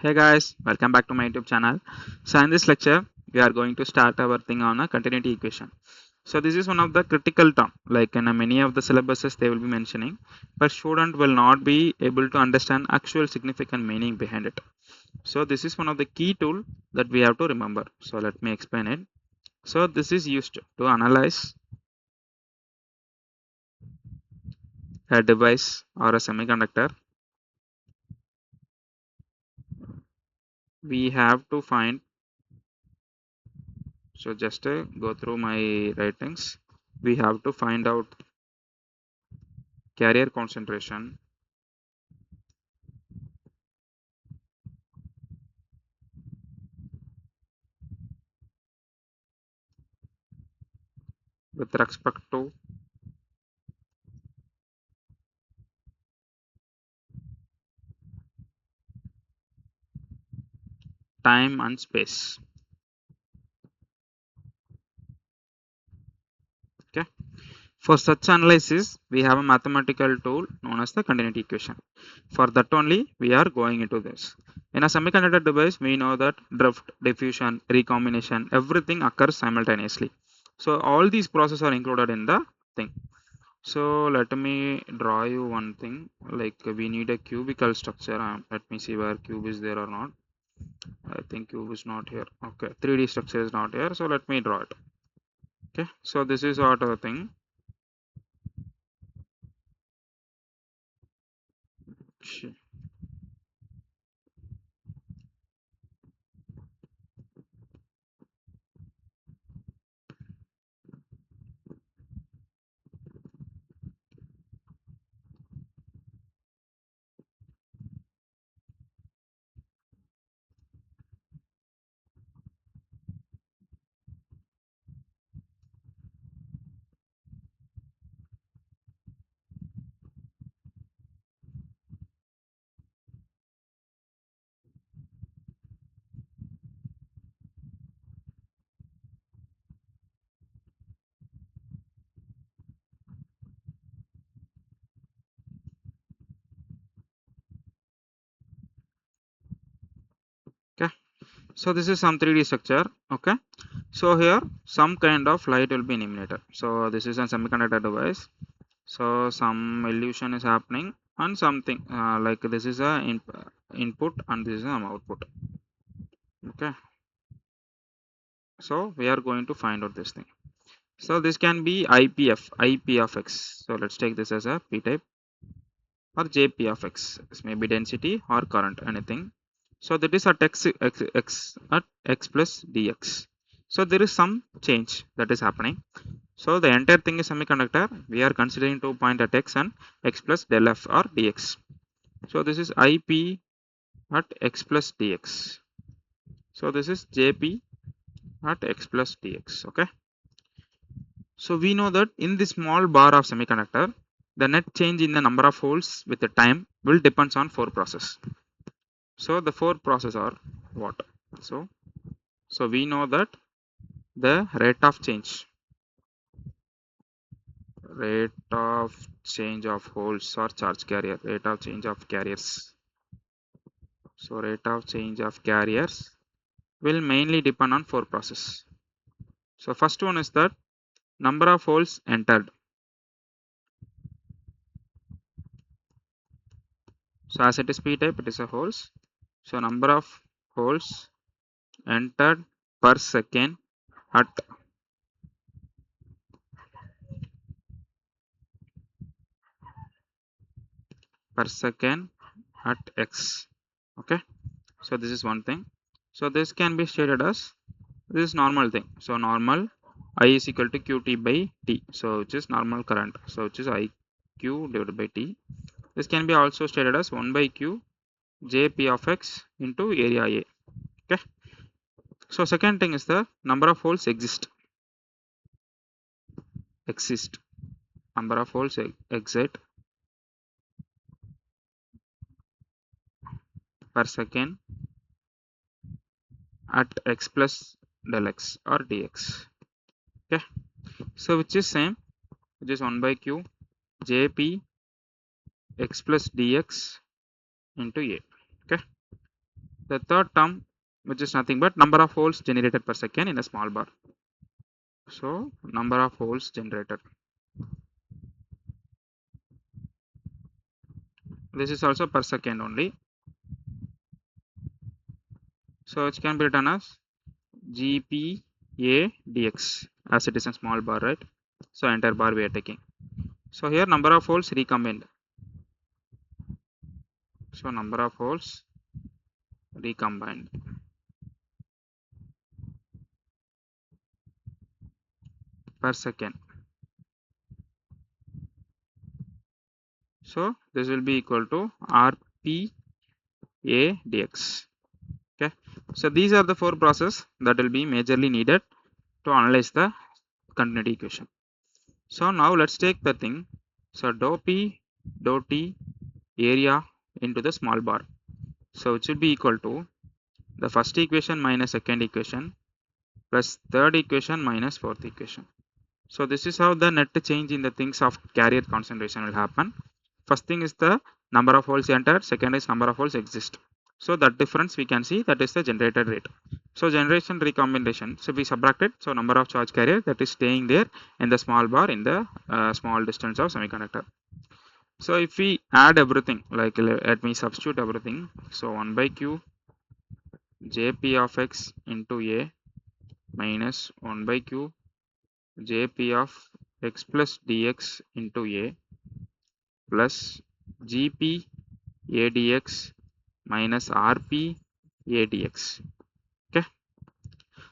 Hey guys, welcome back to my YouTube channel. So in this lecture, we are going to start our thing on a continuity equation. So this is one of the critical term, like in many of the syllabuses they will be mentioning, but student will not be able to understand actual significant meaning behind it. So this is one of the key tool that we have to remember. So let me explain it. So this is used to analyze a device or a semiconductor. We have to find, so just go through my writings. We have to find out carrier concentration, with respect to time and space. Okay. For such analysis, we have a mathematical tool known as the continuity equation. For that only, we are going into this. In a semiconductor device, we know that drift, diffusion, recombination, everything occurs simultaneously. So all these processes are included in the thing. So let me draw you one thing. Like we need a cubical structure. Let me see where cube is there or not. I think cube is not here. Okay, 3D structure is not here. So let me draw it. Okay, so this is what a thing. Okay, so this is some 3D structure. Okay, so here some kind of light will be eliminated. So this is a semiconductor device. So some illusion is happening and something like this is a input and this is an output. Okay, so we are going to find out this thing. So this can be IP of x. So let's take this as a p type, or JP of x. This may be density or current, anything. So that is at x plus dx. So there is some change that is happening. So the entire thing is semiconductor. We are considering 2 point at x and x plus del f or dx. So this is IP at x plus dx. So this is JP at x plus dx. Okay. So we know that in this small bar of semiconductor, the net change in the number of holes with the time will depends on 4 processes. So the 4 processes are what? So we know that the rate of change of holes or charge carrier, rate of change of carriers. So rate of change of carriers will mainly depend on 4 processes. So first one is that number of holes entered. So as it is p type, it is a holes. So number of holes entered per second at x. Okay, so this is one thing. So this can be stated as this is normal thing. So normal I is equal to qt by t, so which is normal current, so which is iq divided by t. This can be also stated as 1 by q jp of x into area a. Okay, so second thing is the number of holes exist number of holes exit per second at x plus del x or dx. Okay, so which is same, which is 1 by q jp x plus dx into a. Okay, The third term, which is nothing but number of holes generated per second in a small bar. So number of holes generated. This is also per second only. So it can be written as GPA dx, as it is a small bar, right? So entire bar we are taking. So here number of holes recombined. So number of holes recombined per second. So this will be equal to RPA dx. Okay. So these are the four processes that will be majorly needed to analyze the continuity equation. So now let's take the thing. So dou P, dou T area into the small bar. So it should be equal to the first equation minus second equation plus third equation minus fourth equation. So this is how the net change in the things of carrier concentration will happen. First thing is the number of holes entered, second is number of holes exist. So that difference we can see, that is the generated rate. So generation recombination, so we subtracted, so number of charge carrier that is staying there in the small bar in the small distance of semiconductor. So if we add everything, like let me substitute everything. So 1 by q jp of x into a minus 1 by q jp of x plus dx into a plus gp a dx minus rp a dx. Okay.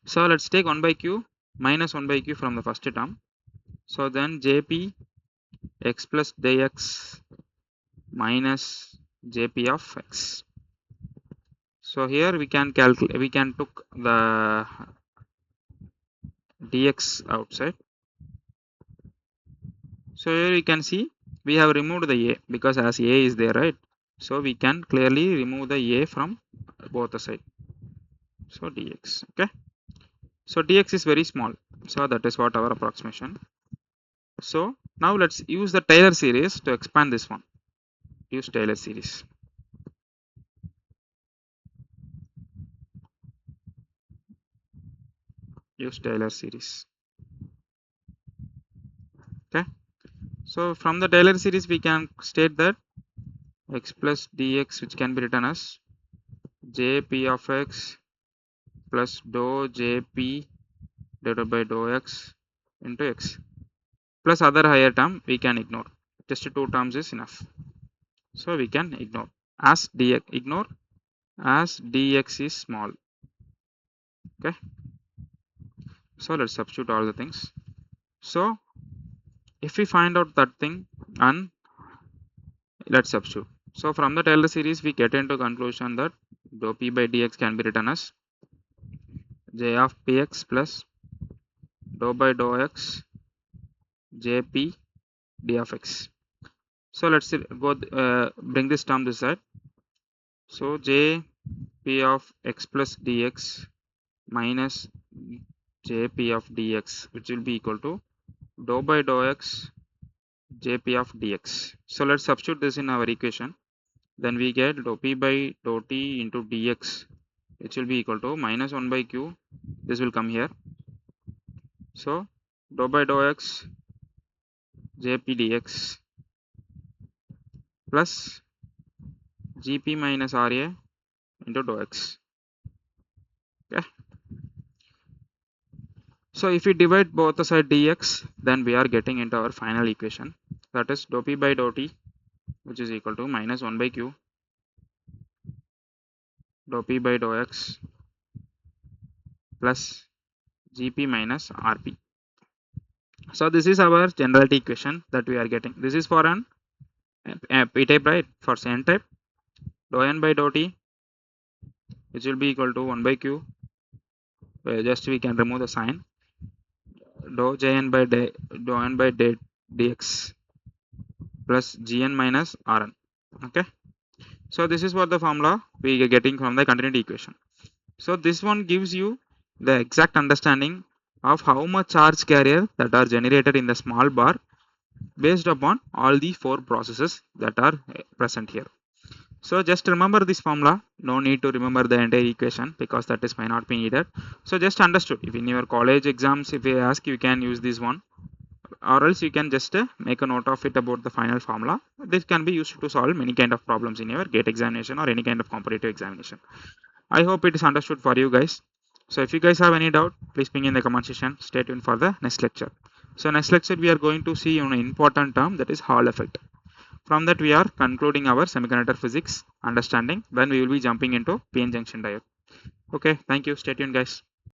So let's take 1 by q minus 1 by q from the first term. So then jp x plus dx minus jp of x. So here we can calculate, we can took the dx outside. So here you can see we have removed the a because as a is there, right? So we can clearly remove the a from both the side. So dx. Okay. So dx is very small. So that is what our approximation. So now let's use the Taylor series to expand this one. Use Taylor series. Use Taylor series. Okay. So from the Taylor series we can state that x plus dx, which can be written as jp of x plus dou jp divided by dou x into x, plus other higher term we can ignore. Just two terms is enough. So we can ignore as dx is small. Okay. So let's substitute all the things. So if we find out that thing, and let's substitute. So from the Taylor series we get into conclusion that dou p by dx can be written as j of px plus dou by dou x jp d of x. So let's go bring this term this side. So j p of x plus dx minus jp of dx, which will be equal to dou by dou x jp of dx. So let's substitute this in our equation. Then we get dou p by dou t into dx, which will be equal to minus 1 by q. This will come here. So dou by dou x jp dx plus gp minus ra into dou x. Okay. So if we divide both the side dx, then we are getting into our final equation, that is dou p by dou t, which is equal to minus 1 by q dou p by dou x plus gp minus rp. So this is our generality equation that we are getting. This is for an p type, right? For n type, dou n by dou t, which will be equal to 1 by q, just we can remove the sign, dou n by dx plus gn minus rn. Okay. So this is what the formula we are getting from the continuity equation. So this one gives you the exact understanding of how much charge carrier that are generated in the small bar based upon all the four processes that are present here. So just remember this formula. No need to remember the entire equation because that is might not be needed. So just understood. If in your college exams, if they ask, you can use this one, or else you can just make a note of it about the final formula. This can be used to solve many kind of problems in your GATE examination or any kind of competitive examination. I hope it is understood for you guys. So if you guys have any doubt, please ping in the comment section. Stay tuned for the next lecture. So next lecture we are going to see an important term, that is Hall effect. From that we are concluding our semiconductor physics understanding. Then we will be jumping into PN junction diode. Okay, thank you. Stay tuned guys.